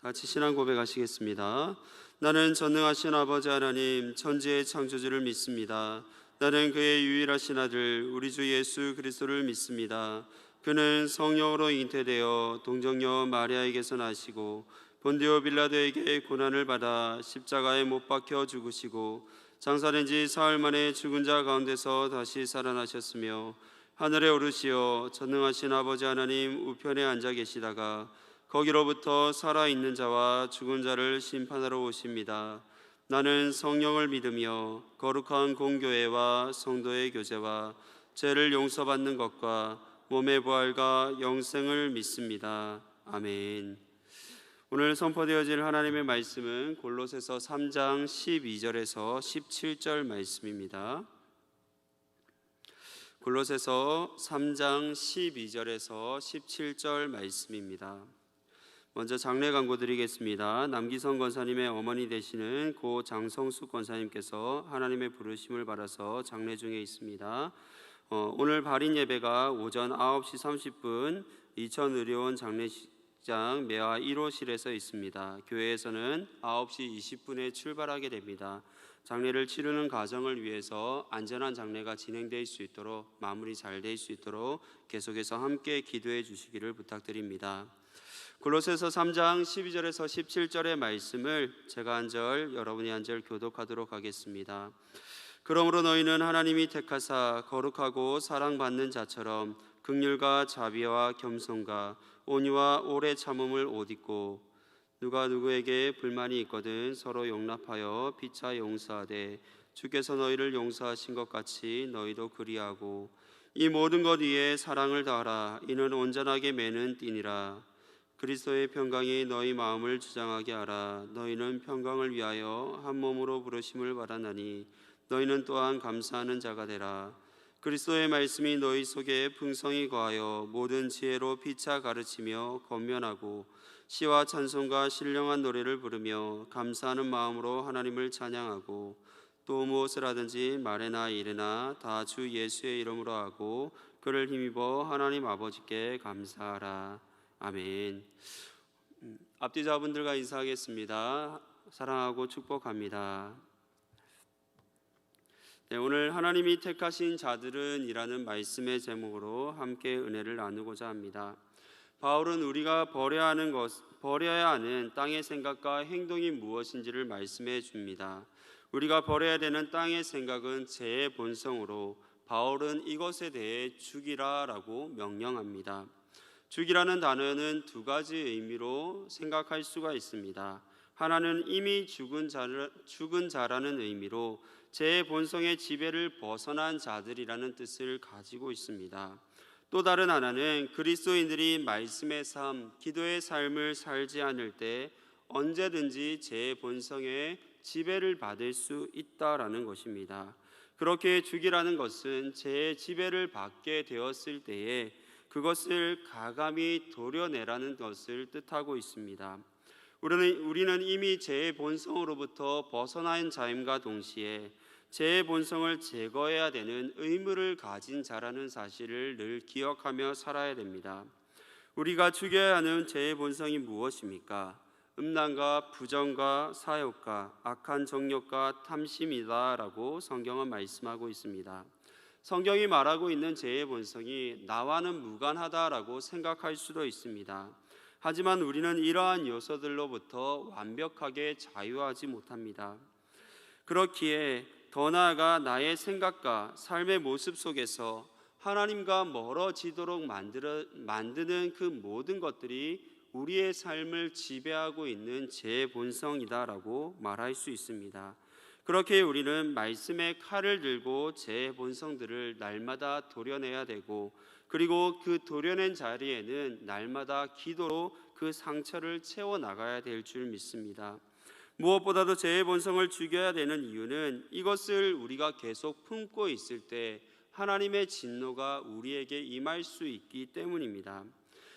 같이 신앙 고백하시겠습니다. 나는 전능하신 아버지 하나님 천지의 창조주를 믿습니다. 나는 그의 유일하신 아들 우리 주 예수 그리스도를 믿습니다. 그는 성령으로 잉태되어 동정녀 마리아에게서 나시고 본디오 빌라도에게 고난을 받아 십자가에 못 박혀 죽으시고 장사된 지 사흘 만에 죽은 자 가운데서 다시 살아나셨으며 하늘에 오르시어 전능하신 아버지 하나님 우편에 앉아 계시다가 거기로부터 살아있는 자와 죽은 자를 심판하러 오십니다. 나는 성령을 믿으며 거룩한 공교회와 성도의 교제와 죄를 용서받는 것과 몸의 부활과 영생을 믿습니다. 아멘. 오늘 선포되어질 하나님의 말씀은 골로새서 3장 12절에서 17절 말씀입니다. 골로새서 3장 12절에서 17절 말씀입니다. 먼저 장례 광고 드리겠습니다. 남기성 권사님의 어머니 되시는 고 장성숙 권사님께서 하나님의 부르심을 받아서 장례 중에 있습니다. 오늘 발인 예배가 오전 9시 30분 이천의료원 장례식장 매화 1호실에서 있습니다. 교회에서는 9시 20분에 출발하게 됩니다. 장례를 치르는 과정을 위해서 안전한 장례가 진행될 수 있도록 마무리 잘 될 수 있도록 계속해서 함께 기도해 주시기를 부탁드립니다. 골로새서 3장 12절에서 17절의 말씀을 제가 한 절 여러분이 한 절 교독하도록 하겠습니다. 그러므로 너희는 하나님이 택하사 거룩하고 사랑받는 자처럼 긍휼과 자비와 겸손과 온유와 오래 참음을 옷 입고 누가 누구에게 불만이 있거든 서로 용납하여 피차 용서하되 주께서 너희를 용서하신 것 같이 너희도 그리하고 이 모든 것 위에 사랑을 다하라. 이는 온전하게 매는 띠니라. 그리스도의 평강이 너희 마음을 주장하게 하라. 너희는 평강을 위하여 한 몸으로 부르심을 받았나니 너희는 또한 감사하는 자가 되라. 그리스도의 말씀이 너희 속에 풍성히 거하여 모든 지혜로 피차 가르치며 권면하고 시와 찬송과 신령한 노래를 부르며 감사하는 마음으로 하나님을 찬양하고 또 무엇을 하든지 말에나 일에나 다 주 예수의 이름으로 하고 그를 힘입어 하나님 아버지께 감사하라. 아멘. 앞뒤자분들과 인사하겠습니다. 사랑하고 축복합니다. 네, 오늘 하나님이 택하신 자들은 이라는 말씀의 제목으로 함께 은혜를 나누고자 합니다. 바울은 우리가 버려야 하는 땅의 생각과 행동이 무엇인지를 말씀해 줍니다. 우리가 버려야 되는 땅의 생각은 죄의 본성으로 바울은 이것에 대해 죽이라라고 명령합니다. 죽이라는 단어는 두 가지 의미로 생각할 수가 있습니다. 하나는 이미 죽은 자라는 의미로 죄의 본성의 지배를 벗어난 자들이라는 뜻을 가지고 있습니다. 또 다른 하나는 그리스도인들이 말씀의 삶, 기도의 삶을 살지 않을 때 언제든지 죄의 본성의 지배를 받을 수 있다라는 것입니다. 그렇게 죽이라는 것은 죄의 지배를 받게 되었을 때에 그것을 가감히 도려내라는 것을 뜻하고 있습니다. 우리는 이미 죄의 본성으로부터 벗어난 자임과 동시에 죄의 본성을 제거해야 되는 의무를 가진 자라는 사실을 늘 기억하며 살아야 됩니다. 우리가 죽여야 하는 죄의 본성이 무엇입니까? 음란과 부정과 사욕과 악한 정욕과 탐심이다라고 성경은 말씀하고 있습니다. 성경이 말하고 있는 죄의 본성이 나와는 무관하다라고 생각할 수도 있습니다. 하지만 우리는 이러한 요소들로부터 완벽하게 자유하지 못합니다. 그렇기에 더 나아가 나의 생각과 삶의 모습 속에서 하나님과 멀어지도록 만드는 그 모든 것들이 우리의 삶을 지배하고 있는 죄의 본성이다라고 말할 수 있습니다. 그렇게 우리는 말씀의 칼을 들고 죄의 본성들을 날마다 도려내야 되고 그리고 그 도려낸 자리에는 날마다 기도로 그 상처를 채워나가야 될 줄 믿습니다. 무엇보다도 죄의 본성을 죽여야 되는 이유는 이것을 우리가 계속 품고 있을 때 하나님의 진노가 우리에게 임할 수 있기 때문입니다.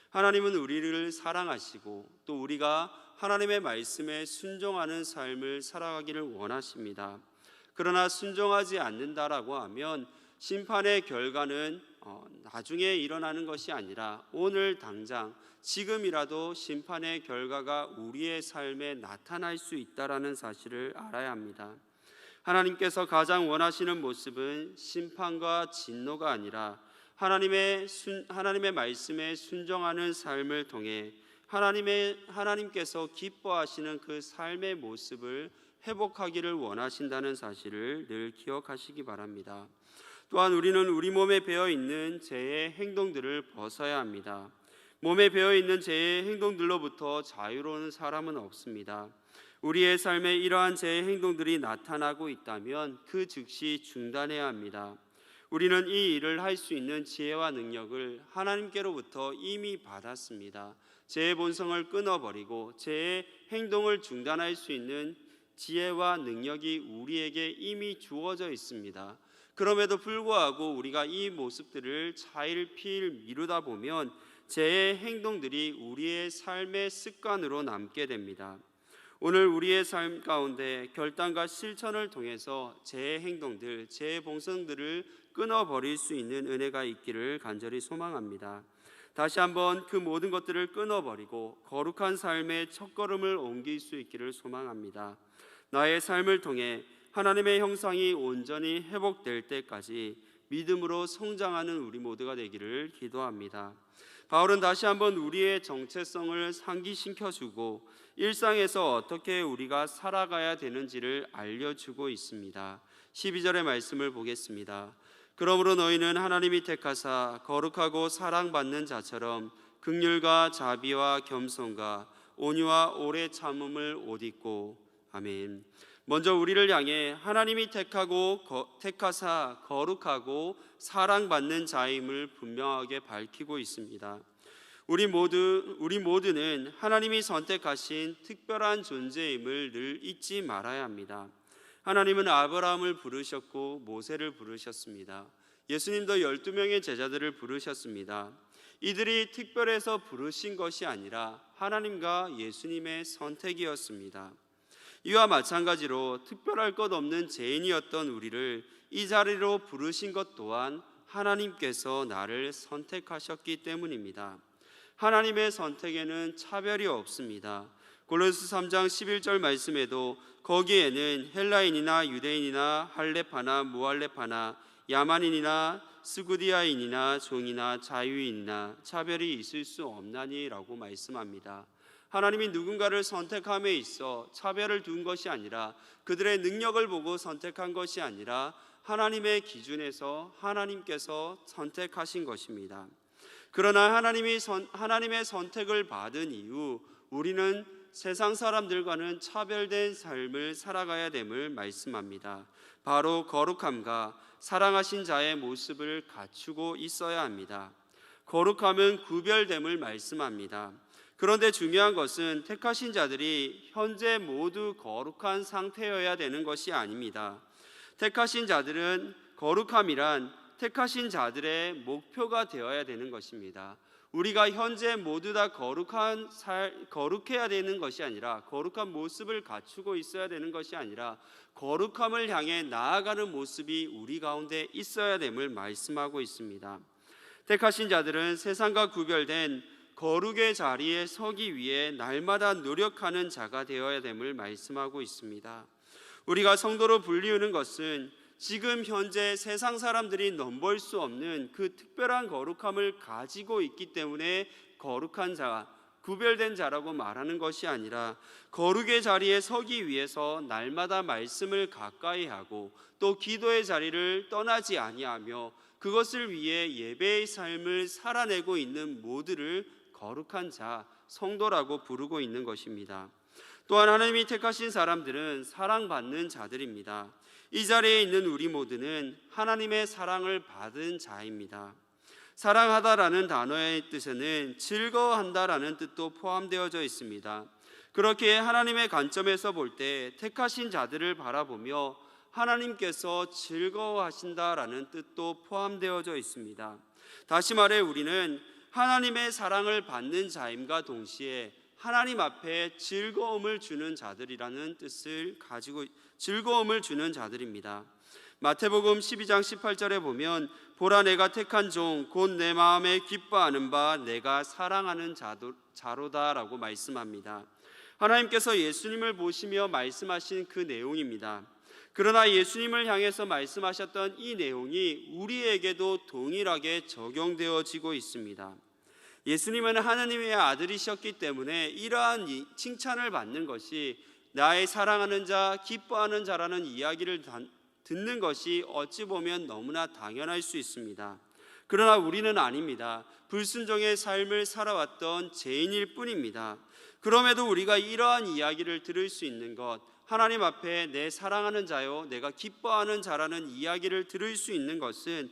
하나님은 우리를 사랑하시고 또 우리가 하나님의 말씀에 순종하는 삶을 살아가기를 원하십니다. 그러나 순종하지 않는다라고 하면 심판의 결과는 나중에 일어나는 것이 아니라 오늘 당장 지금이라도 심판의 결과가 우리의 삶에 나타날 수 있다라는 사실을 알아야 합니다. 하나님께서 가장 원하시는 모습은 심판과 진노가 아니라 하나님의 말씀에 순종하는 삶을 통해 하나님께서 기뻐하시는 그 삶의 모습을 회복하기를 원하신다는 사실을 늘 기억하시기 바랍니다. 또한 우리는 우리 몸에 배어 있는 죄의 행동들을 벗어야 합니다. 몸에 배어 있는 죄의 행동들로부터 자유로운 사람은 없습니다. 우리의 삶에 이러한 죄의 행동들이 나타나고 있다면 그 즉시 중단해야 합니다. 우리는 이 일을 할 수 있는 지혜와 능력을 하나님께로부터 이미 받았습니다. 죄의 본성을 끊어버리고 죄의 행동을 중단할 수 있는 지혜와 능력이 우리에게 이미 주어져 있습니다. 그럼에도 불구하고 우리가 이 모습들을 차일피일 미루다 보면 죄의 행동들이 우리의 삶의 습관으로 남게 됩니다. 오늘 우리의 삶 가운데 결단과 실천을 통해서 죄의 행동들, 죄의 본성들을 끊어버릴 수 있는 은혜가 있기를 간절히 소망합니다. 다시 한번 그 모든 것들을 끊어버리고 거룩한 삶의 첫걸음을 옮길 수 있기를 소망합니다. 나의 삶을 통해 하나님의 형상이 온전히 회복될 때까지 믿음으로 성장하는 우리 모두가 되기를 기도합니다. 바울은 다시 한번 우리의 정체성을 상기시켜주고 일상에서 어떻게 우리가 살아가야 되는지를 알려주고 있습니다. 12절의 말씀을 보겠습니다. 그러므로 너희는 하나님이 택하사 거룩하고 사랑받는 자처럼 긍휼과 자비와 겸손과 온유와 오래 참음을 옷 입고. 아멘. 먼저 우리를 향해 하나님이 택하사 거룩하고 사랑받는 자임을 분명하게 밝히고 있습니다. 우리 모두는 하나님이 선택하신 특별한 존재임을 늘 잊지 말아야 합니다. 하나님은 아브라함을 부르셨고 모세를 부르셨습니다. 예수님도 12명의 제자들을 부르셨습니다. 이들이 특별해서 부르신 것이 아니라 하나님과 예수님의 선택이었습니다. 이와 마찬가지로 특별할 것 없는 죄인이었던 우리를 이 자리로 부르신 것 또한 하나님께서 나를 선택하셨기 때문입니다. 하나님의 선택에는 차별이 없습니다. 골로새 3장 11절 말씀에도 거기에는 헬라인이나 유대인이나 할렙하나 무할렙하나 야만인이나 스구디아인이나 종이나 자유인이나 차별이 있을 수 없나니라고 말씀합니다. 하나님이 누군가를 선택함에 있어 차별을 둔 것이 아니라 그들의 능력을 보고 선택한 것이 아니라 하나님의 기준에서 하나님께서 선택하신 것입니다. 그러나 하나님의 선택을 받은 이후 우리는 세상 사람들과는 차별된 삶을 살아가야 됨을 말씀합니다. 바로 거룩함과 사랑하신 자의 모습을 갖추고 있어야 합니다. 거룩함은 구별됨을 말씀합니다. 그런데 중요한 것은 택하신 자들이 현재 모두 거룩한 상태여야 되는 것이 아닙니다. 택하신 자들은 거룩함이란 택하신 자들의 목표가 되어야 되는 것입니다. 우리가 현재 모두 다 거룩해야 되는 것이 아니라 거룩한 모습을 갖추고 있어야 되는 것이 아니라 거룩함을 향해 나아가는 모습이 우리 가운데 있어야 됨을 말씀하고 있습니다. 택하신 자들은 세상과 구별된 거룩의 자리에 서기 위해 날마다 노력하는 자가 되어야 됨을 말씀하고 있습니다. 우리가 성도로 불리우는 것은 지금 현재 세상 사람들이 넘볼 수 없는 그 특별한 거룩함을 가지고 있기 때문에 거룩한 자, 구별된 자라고 말하는 것이 아니라 거룩의 자리에 서기 위해서 날마다 말씀을 가까이 하고 또 기도의 자리를 떠나지 아니하며 그것을 위해 예배의 삶을 살아내고 있는 모두를 거룩한 자, 성도라고 부르고 있는 것입니다. 또한 하나님이 택하신 사람들은 사랑받는 자들입니다. 이 자리에 있는 우리 모두는 하나님의 사랑을 받은 자입니다. 사랑하다라는 단어의 뜻에는 즐거워한다라는 뜻도 포함되어져 있습니다. 그렇게 하나님의 관점에서 볼 때 택하신 자들을 바라보며 하나님께서 즐거워하신다라는 뜻도 포함되어져 있습니다. 다시 말해 우리는 하나님의 사랑을 받는 자임과 동시에 하나님 앞에 즐거움을 주는 자들이라는 뜻을 가지고 즐거움을 주는 자들입니다. 마태복음 12장 18절에 보면 보라 내가 택한 종 곧 내 마음에 기뻐하는 바 내가 사랑하는 자로다라고 말씀합니다. 하나님께서 예수님을 보시며 말씀하신 그 내용입니다. 그러나 예수님을 향해서 말씀하셨던 이 내용이 우리에게도 동일하게 적용되어지고 있습니다. 예수님은 하나님의 아들이셨기 때문에 이러한 칭찬을 받는 것이 나의 사랑하는 자, 기뻐하는 자라는 이야기를 듣는 것이 어찌 보면 너무나 당연할 수 있습니다. 그러나 우리는 아닙니다. 불순종의 삶을 살아왔던 죄인일 뿐입니다. 그럼에도 우리가 이러한 이야기를 들을 수 있는 것, 하나님 앞에 내 사랑하는 자요, 내가 기뻐하는 자라는 이야기를 들을 수 있는 것은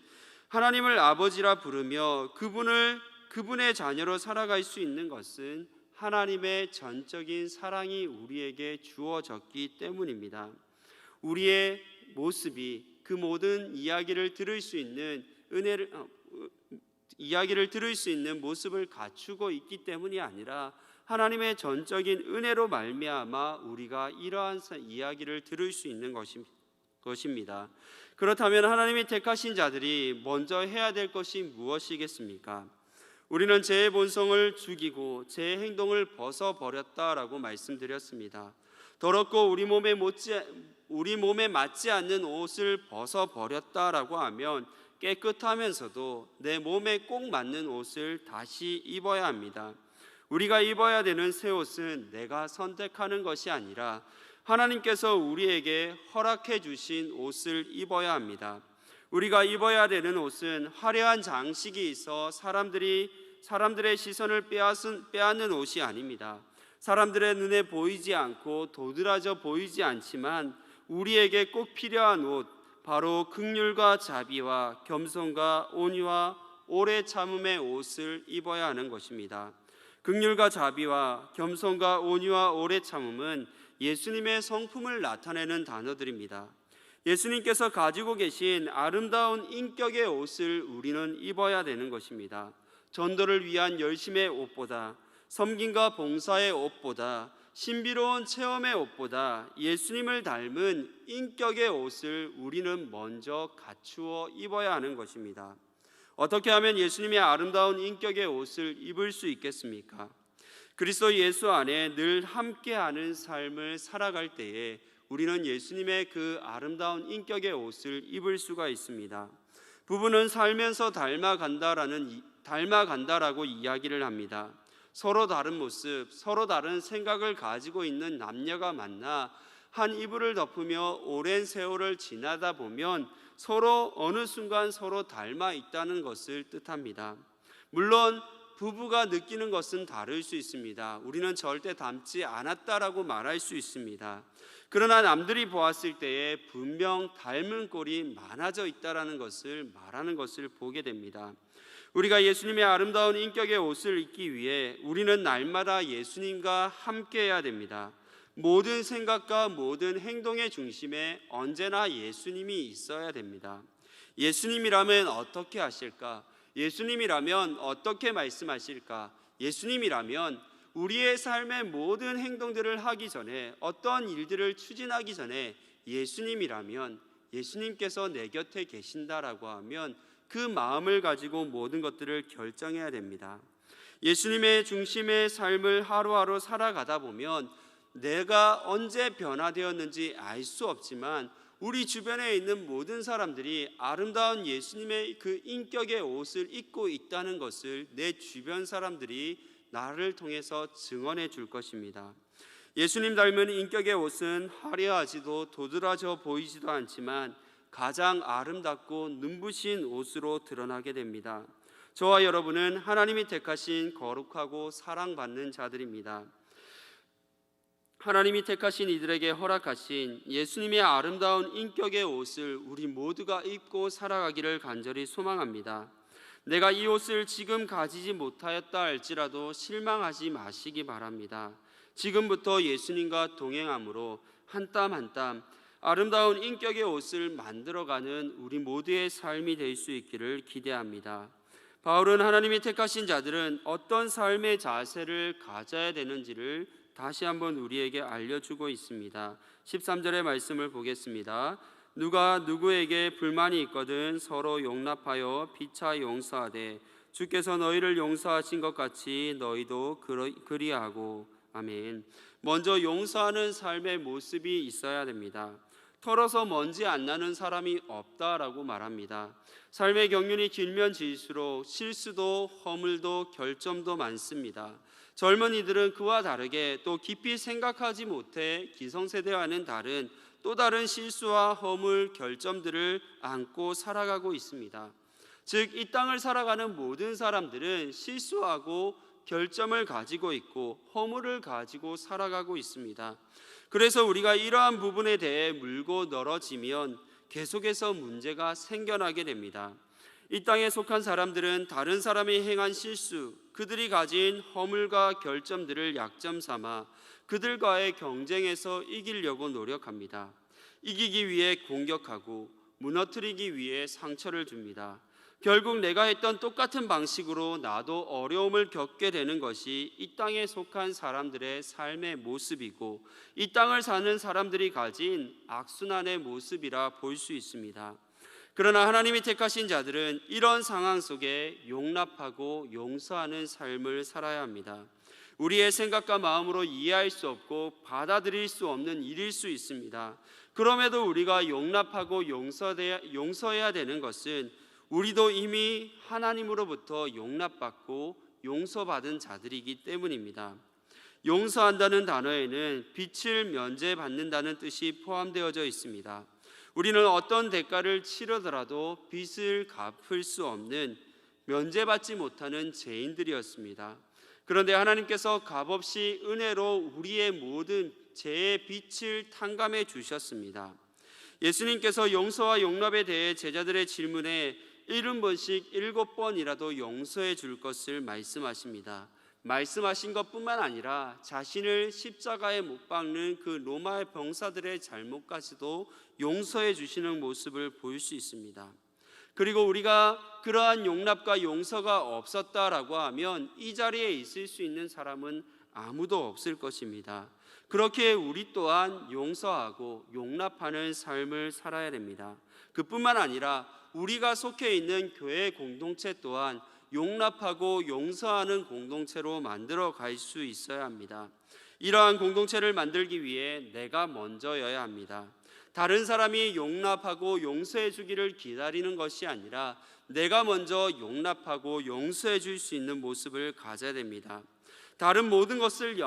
하나님을 아버지라 부르며 그분의 자녀로 살아갈 수 있는 것은 하나님의 전적인 사랑이 우리에게 주어졌기 때문입니다. 우리의 모습이 그 모든 이야기를 들을 수 있는 모습을 갖추고 있기 때문이 아니라 하나님의 전적인 은혜로 말미암아 우리가 이러한 이야기를 들을 수 있는 것입니다. 그렇다면 하나님이 택하신 자들이 먼저 해야 될 것이 무엇이겠습니까? 우리는 죄의 본성을 죽이고 죄의 행동을 벗어버렸다라고 말씀드렸습니다. 더럽고 우리 몸에 맞지 않는 옷을 벗어버렸다라고 하면 깨끗하면서도 내 몸에 꼭 맞는 옷을 다시 입어야 합니다. 우리가 입어야 되는 새 옷은 내가 선택하는 것이 아니라 하나님께서 우리에게 허락해 주신 옷을 입어야 합니다. 우리가 입어야 되는 옷은 화려한 장식이 있어 사람들의 시선을 빼앗는 옷이 아닙니다. 사람들의 눈에 보이지 않고 도드라져 보이지 않지만 우리에게 꼭 필요한 옷, 바로 긍휼과 자비와 겸손과 온유와 오래 참음의 옷을 입어야 하는 것입니다. 긍휼과 자비와 겸손과 온유와 오래 참음은 예수님의 성품을 나타내는 단어들입니다. 예수님께서 가지고 계신 아름다운 인격의 옷을 우리는 입어야 되는 것입니다. 전도를 위한 열심의 옷보다, 섬김과 봉사의 옷보다, 신비로운 체험의 옷보다 예수님을 닮은 인격의 옷을 우리는 먼저 갖추어 입어야 하는 것입니다. 어떻게 하면 예수님의 아름다운 인격의 옷을 입을 수 있겠습니까? 그리스도 예수 안에 늘 함께하는 삶을 살아갈 때에 우리는 예수님의 그 아름다운 인격의 옷을 입을 수가 있습니다. 부부는 살면서 닮아간다라고 이야기를 합니다. 서로 다른 모습, 서로 다른 생각을 가지고 있는 남녀가 만나 한 이불을 덮으며 오랜 세월을 지나다 보면 서로 어느 순간 서로 닮아 있다는 것을 뜻합니다. 물론 부부가 느끼는 것은 다를 수 있습니다. 우리는 절대 닮지 않았다라고 말할 수 있습니다. 그러나 남들이 보았을 때에 분명 닮은 꼴이 많아져 있다라는 것을 말하는 것을 보게 됩니다. 우리가 예수님의 아름다운 인격의 옷을 입기 위해 우리는 날마다 예수님과 함께해야 됩니다. 모든 생각과 모든 행동의 중심에 언제나 예수님이 있어야 됩니다. 예수님이라면 어떻게 하실까? 예수님이라면 어떻게 말씀하실까? 예수님이라면 우리의 삶의 모든 행동들을 하기 전에, 어떤 일들을 추진하기 전에 예수님이라면, 예수님께서 내 곁에 계신다라고 하면 그 마음을 가지고 모든 것들을 결정해야 됩니다. 예수님의 중심의 삶을 하루하루 살아가다 보면 내가 언제 변화되었는지 알 수 없지만 우리 주변에 있는 모든 사람들이 아름다운 예수님의 그 인격의 옷을 입고 있다는 것을 내 주변 사람들이 나를 통해서 증언해 줄 것입니다. 예수님 닮은 인격의 옷은 화려하지도 도드라져 보이지도 않지만 가장 아름답고 눈부신 옷으로 드러나게 됩니다. 저와 여러분은 하나님이 택하신 거룩하고 사랑받는 자들입니다. 하나님이 택하신 이들에게 허락하신 예수님의 아름다운 인격의 옷을 우리 모두가 입고 살아가기를 간절히 소망합니다. 내가 이 옷을 지금 가지지 못하였다 할지라도 실망하지 마시기 바랍니다. 지금부터 예수님과 동행함으로 한 땀 한 땀 아름다운 인격의 옷을 만들어가는 우리 모두의 삶이 될 수 있기를 기대합니다. 바울은 하나님이 택하신 자들은 어떤 삶의 자세를 가져야 되는지를 다시 한번 우리에게 알려주고 있습니다. 13절의 말씀을 보겠습니다. 누가 누구에게 불만이 있거든 서로 용납하여 피차 용서하되 주께서 너희를 용서하신 것 같이 너희도 그리하고. 아멘. 먼저 용서하는 삶의 모습이 있어야 됩니다. 털어서 먼지 안 나는 사람이 없다라고 말합니다. 삶의 경륜이 길면 길수록 실수도 허물도 결점도 많습니다. 젊은이들은 그와 다르게 또 깊이 생각하지 못해 기성세대와는 다른 또 다른 실수와 허물, 결점들을 안고 살아가고 있습니다. 즉, 이 땅을 살아가는 모든 사람들은 실수하고 결점을 가지고 있고 허물을 가지고 살아가고 있습니다. 그래서 우리가 이러한 부분에 대해 물고 늘어지면 계속해서 문제가 생겨나게 됩니다. 이 땅에 속한 사람들은 다른 사람이 행한 실수, 그들이 가진 허물과 결점들을 약점 삼아 그들과의 경쟁에서 이기려고 노력합니다. 이기기 위해 공격하고 무너뜨리기 위해 상처를 줍니다. 결국 내가 했던 똑같은 방식으로 나도 어려움을 겪게 되는 것이 이 땅에 속한 사람들의 삶의 모습이고 이 땅을 사는 사람들이 가진 악순환의 모습이라 볼 수 있습니다. 그러나 하나님이 택하신 자들은 이런 상황 속에 용납하고 용서하는 삶을 살아야 합니다. 우리의 생각과 마음으로 이해할 수 없고 받아들일 수 없는 일일 수 있습니다. 그럼에도 우리가 용납하고 용서해야 되는 것은 우리도 이미 하나님으로부터 용납받고 용서받은 자들이기 때문입니다. 용서한다는 단어에는 빚을 면제받는다는 뜻이 포함되어져 있습니다. 우리는 어떤 대가를 치르더라도 빚을 갚을 수 없는, 면제받지 못하는 죄인들이었습니다. 그런데 하나님께서 값없이 은혜로 우리의 모든 죄의 빚을 탕감해 주셨습니다. 예수님께서 용서와 용납에 대해 제자들의 질문에 70번씩 7번이라도 용서해 줄 것을 말씀하십니다. 말씀하신 것뿐만 아니라 자신을 십자가에 못 박는 그 로마의 병사들의 잘못까지도 용서해 주시는 모습을 볼 수 있습니다. 그리고 우리가 그러한 용납과 용서가 없었다라고 하면 이 자리에 있을 수 있는 사람은 아무도 없을 것입니다. 그렇게 우리 또한 용서하고 용납하는 삶을 살아야 됩니다. 그뿐만 아니라 우리가 속해 있는 교회 공동체 또한 용납하고 용서하는 공동체로 만들어 갈 수 있어야 합니다. 이러한 공동체를 만들기 위해 내가 먼저여야 합니다. 다른 사람이 용납하고 용서해 주기를 기다리는 것이 아니라 내가 먼저 용납하고 용서해 줄 수 있는 모습을 가져야 됩니다. 다른 모든 것을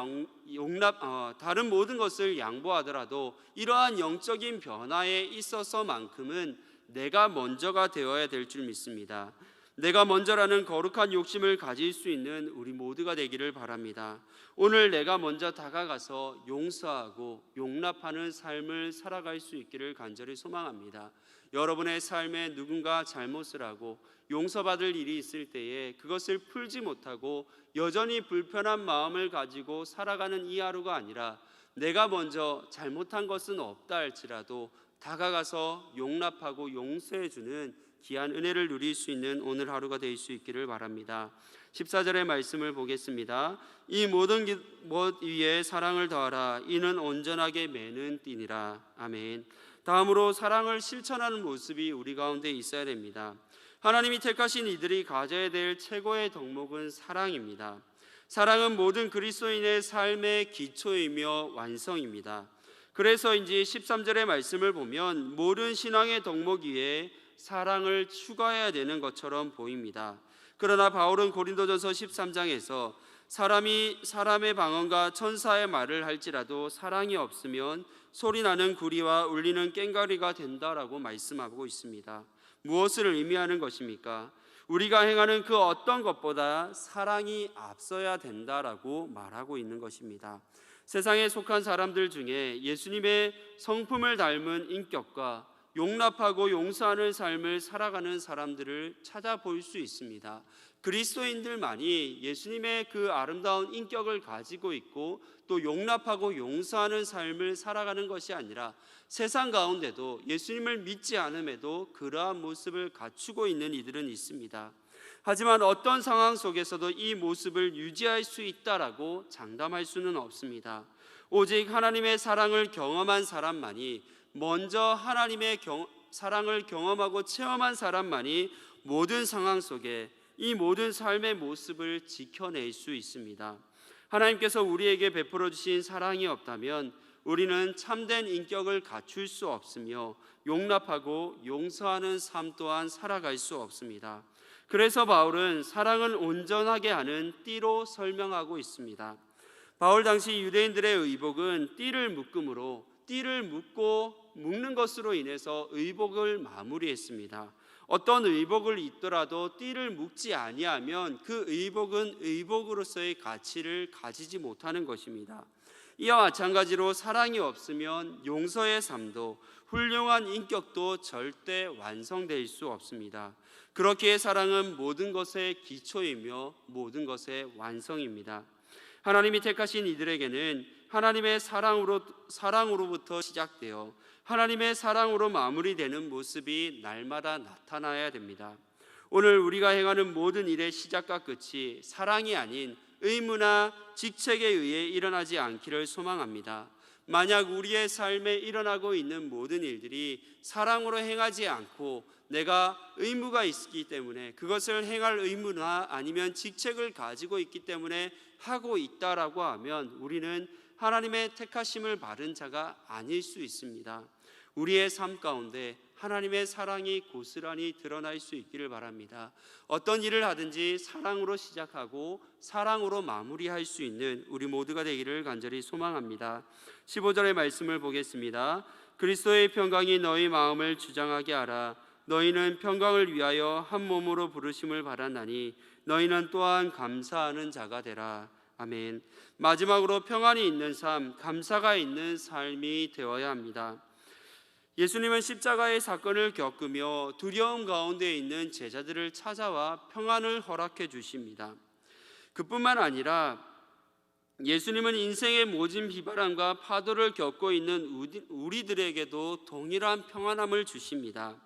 양보하더라도 이러한 영적인 변화에 있어서만큼은 내가 먼저가 되어야 될 줄 믿습니다. 내가 먼저라는 거룩한 욕심을 가질 수 있는 우리 모두가 되기를 바랍니다. 오늘 내가 먼저 다가가서 용서하고 용납하는 삶을 살아갈 수 있기를 간절히 소망합니다. 여러분의 삶에 누군가 잘못을 하고 용서받을 일이 있을 때에 그것을 풀지 못하고 여전히 불편한 마음을 가지고 살아가는 이 하루가 아니라 내가 먼저 잘못한 것은 없다 할지라도 다가가서 용납하고 용서해주는 귀한 은혜를 누릴 수 있는 오늘 하루가 될 수 있기를 바랍니다. 14절의 말씀을 보겠습니다. 이 모든 것 위에 사랑을 더하라. 이는 온전하게 매는 띠니라. 아멘. 다음으로 사랑을 실천하는 모습이 우리 가운데 있어야 됩니다. 하나님이 택하신 이들이 가져야 될 최고의 덕목은 사랑입니다. 사랑은 모든 그리스도인의 삶의 기초이며 완성입니다. 그래서인지 13절의 말씀을 보면 모든 신앙의 덕목 위에 사랑을 추가해야 되는 것처럼 보입니다. 그러나 바울은 고린도전서 13장에서 사람이 사람의 방언과 천사의 말을 할지라도 사랑이 없으면 소리나는 구리와 울리는 꽹과리가 된다라고 말씀하고 있습니다. 무엇을 의미하는 것입니까? 우리가 행하는 그 어떤 것보다 사랑이 앞서야 된다라고 말하고 있는 것입니다. 세상에 속한 사람들 중에 예수님의 성품을 닮은 인격과 용납하고 용서하는 삶을 살아가는 사람들을 찾아볼 수 있습니다. 그리스도인들만이 예수님의 그 아름다운 인격을 가지고 있고 또 용납하고 용서하는 삶을 살아가는 것이 아니라 세상 가운데도 예수님을 믿지 않음에도 그러한 모습을 갖추고 있는 이들은 있습니다. 하지만 어떤 상황 속에서도 이 모습을 유지할 수 있다라고 장담할 수는 없습니다. 오직 하나님의 사랑을 경험한 사람만이 먼저 하나님의 사랑을 경험하고 체험한 사람만이 모든 상황 속에 이 모든 삶의 모습을 지켜낼 수 있습니다. 하나님께서 우리에게 베풀어 주신 사랑이 없다면 우리는 참된 인격을 갖출 수 없으며 용납하고 용서하는 삶 또한 살아갈 수 없습니다. 그래서 바울은 사랑을 온전하게 하는 띠로 설명하고 있습니다. 바울 당시 유대인들의 의복은 띠를 묶음으로 띠를 묶는 것으로 인해서 의복을 마무리했습니다. 어떤 의복을 입더라도 띠를 묶지 아니하면 그 의복은 의복으로서의 가치를 가지지 못하는 것입니다. 이와 마찬가지로 사랑이 없으면 용서의 삶도 훌륭한 인격도 절대 완성될 수 없습니다. 그렇기에 사랑은 모든 것의 기초이며 모든 것의 완성입니다. 하나님이 택하신 이들에게는 하나님의 사랑으로부터 시작되어 하나님의 사랑으로 마무리되는 모습이 날마다 나타나야 됩니다. 오늘 우리가 행하는 모든 일의 시작과 끝이 사랑이 아닌 의무나 직책에 의해 일어나지 않기를 소망합니다. 만약 우리의 삶에 일어나고 있는 모든 일들이 사랑으로 행하지 않고 내가 의무가 있기 때문에 그것을 행할 의무나 아니면 직책을 가지고 있기 때문에 하고 있다라고 하면 우리는 하나님의 택하심을 받은 자가 아닐 수 있습니다. 우리의 삶 가운데 하나님의 사랑이 고스란히 드러날 수 있기를 바랍니다. 어떤 일을 하든지 사랑으로 시작하고 사랑으로 마무리할 수 있는 우리 모두가 되기를 간절히 소망합니다. 15절의 말씀을 보겠습니다. 그리스도의 평강이 너희 마음을 주장하게 하라. 너희는 평강을 위하여 한 몸으로 부르심을 받았나니 너희는 또한 감사하는 자가 되라. 아멘. 마지막으로 평안이 있는 삶, 감사가 있는 삶이 되어야 합니다. 예수님은 십자가의 사건을 겪으며 두려움 가운데 있는 제자들을 찾아와 평안을 허락해 주십니다. 그뿐만 아니라 예수님은 인생의 모진 비바람과 파도를 겪고 있는 우리들에게도 동일한 평안함을 주십니다.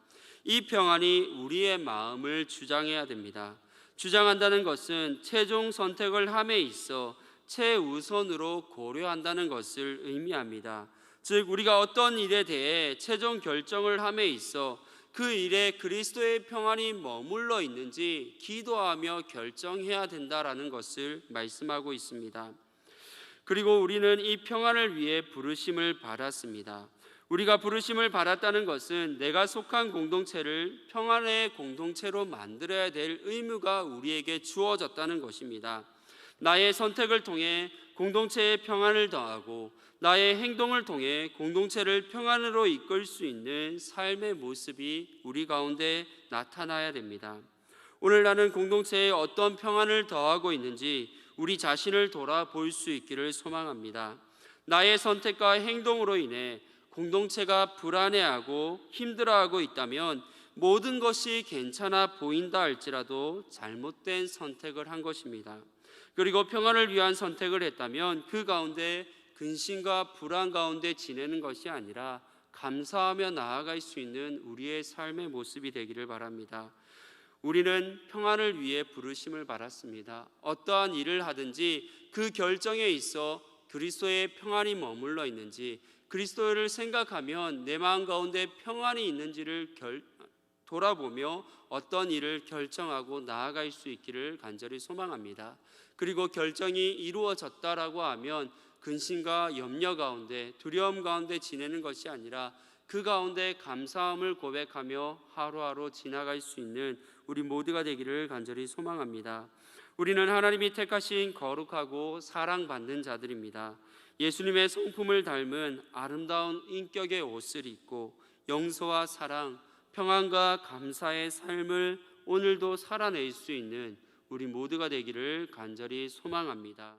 이 평안이 우리의 마음을 주장해야 됩니다. 주장한다는 것은 최종 선택을 함에 있어 최우선으로 고려한다는 것을 의미합니다. 즉 우리가 어떤 일에 대해 최종 결정을 함에 있어 그 일에 그리스도의 평안이 머물러 있는지 기도하며 결정해야 된다라는 것을 말씀하고 있습니다. 그리고 우리는 이 평안을 위해 부르심을 받았습니다. 우리가 부르심을 받았다는 것은 내가 속한 공동체를 평안의 공동체로 만들어야 될 의무가 우리에게 주어졌다는 것입니다. 나의 선택을 통해 공동체의 평안을 더하고 나의 행동을 통해 공동체를 평안으로 이끌 수 있는 삶의 모습이 우리 가운데 나타나야 됩니다. 오늘 나는 공동체에 어떤 평안을 더하고 있는지 우리 자신을 돌아볼 수 있기를 소망합니다. 나의 선택과 행동으로 인해 공동체가 불안해하고 힘들어하고 있다면 모든 것이 괜찮아 보인다 할지라도 잘못된 선택을 한 것입니다. 그리고 평안을 위한 선택을 했다면 그 가운데 근심과 불안 가운데 지내는 것이 아니라 감사하며 나아갈 수 있는 우리의 삶의 모습이 되기를 바랍니다. 우리는 평안을 위해 부르심을 받았습니다. 어떠한 일을 하든지 그 결정에 있어 그리스도의 평안이 머물러 있는지, 그리스도를 생각하면 내 마음 가운데 평안이 있는지를 돌아보며 어떤 일을 결정하고 나아갈 수 있기를 간절히 소망합니다. 그리고 결정이 이루어졌다라고 하면 근심과 염려 가운데, 두려움 가운데 지내는 것이 아니라 그 가운데 감사함을 고백하며 하루하루 지나갈 수 있는 우리 모두가 되기를 간절히 소망합니다. 우리는 하나님이 택하신 거룩하고 사랑받는 자들입니다. 예수님의 성품을 닮은 아름다운 인격의 옷을 입고 용서와 사랑, 평안과 감사의 삶을 오늘도 살아낼 수 있는 우리 모두가 되기를 간절히 소망합니다.